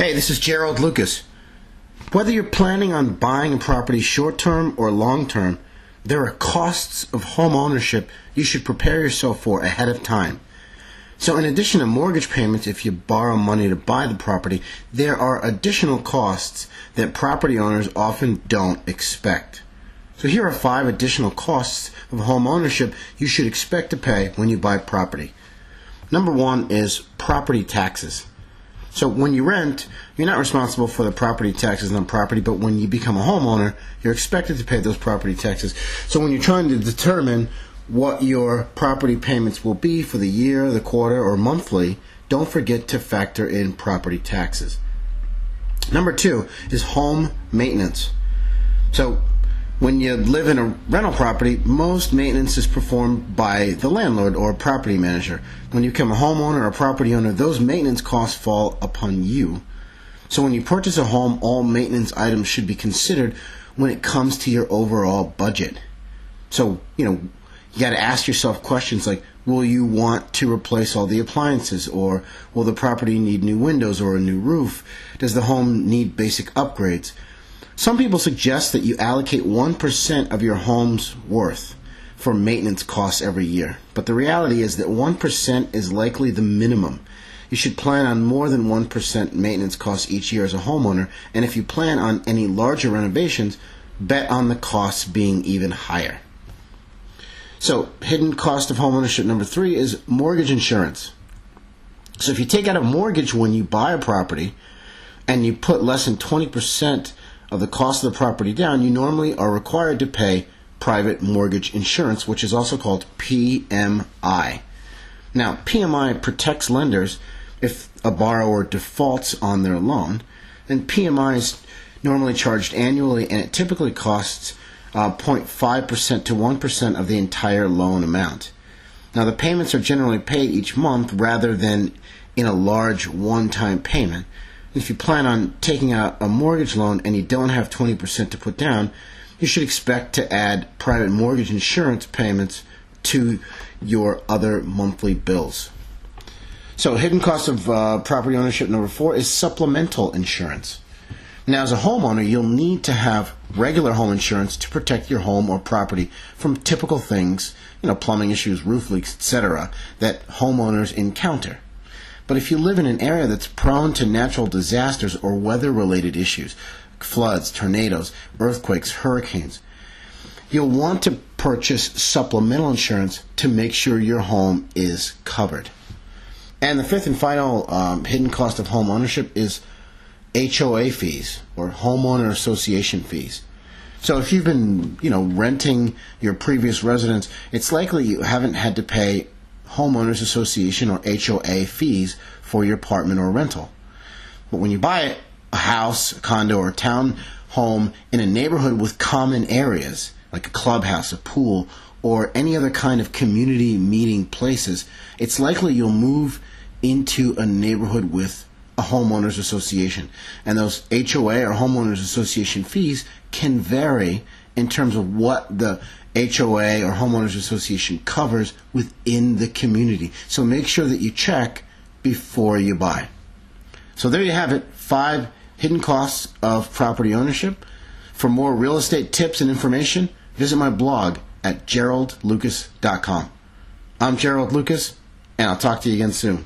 Hey, this is Gerald Lucas. Whether you're planning on buying a property short-term or long-term, there are costs of home ownership you should prepare yourself for ahead of time. So in addition to mortgage payments, if you borrow money to buy the property, there are additional costs that property owners often don't expect. So here are 5 additional costs of home ownership you should expect to pay when you buy property. Number 1 is property taxes. So when you rent, you're not responsible for the property taxes on property, but when you become a homeowner, you're expected to pay those property taxes. So when you're trying to determine what your property payments will be for the year, the quarter, or monthly, don't forget to factor in property taxes. Number 2 is home maintenance. So when you live in a rental property, most maintenance is performed by the landlord or property manager. When you become a homeowner or property owner, those maintenance costs fall upon you. So when you purchase a home, all maintenance items should be considered when it comes to your overall budget. So, you got to ask yourself questions like, will you want to replace all the appliances? Or will the property need new windows or a new roof? Does the home need basic upgrades? Some people suggest that you allocate 1% of your home's worth for maintenance costs every year. But the reality is that 1% is likely the minimum. You should plan on more than 1% maintenance costs each year as a homeowner, and if you plan on any larger renovations, bet on the costs being even higher. So, hidden cost of homeownership number 3 is mortgage insurance. So if you take out a mortgage when you buy a property and you put less than 20% of the cost of the property down, you normally are required to pay private mortgage insurance, which is also called PMI. Now, PMI protects lenders if a borrower defaults on their loan, and PMI is normally charged annually, and it typically costs 0.5% to 1% of the entire loan amount. Now, the payments are generally paid each month rather than in a large one-time payment. If you plan on taking out a mortgage loan and you don't have 20% to put down, you should expect to add private mortgage insurance payments to your other monthly bills. So, hidden cost of property ownership number 4 is supplemental insurance. Now, as a homeowner, you'll need to have regular home insurance to protect your home or property from typical things, plumbing issues, roof leaks, etc., that homeowners encounter. But if you live in an area that's prone to natural disasters or weather-related issues, floods, tornadoes, earthquakes, hurricanes, you'll want to purchase supplemental insurance to make sure your home is covered. And the 5th and final hidden cost of home ownership is HOA fees, or homeowner association fees. So if you've been, renting your previous residence, it's likely you haven't had to pay homeowners association or HOA fees for your apartment or rental. But when you buy a house, a condo, or a town home in a neighborhood with common areas, like a clubhouse, a pool, or any other kind of community meeting places, it's likely you'll move into a neighborhood with a homeowners association. And those HOA or homeowners association fees can vary in terms of what the HOA or homeowners association covers within the community. So make sure that you check before you buy. So there you have it, 5 hidden costs of property ownership. For more real estate tips and information, visit my blog at geraldlucas.com. I'm Gerald Lucas, and I'll talk to you again soon.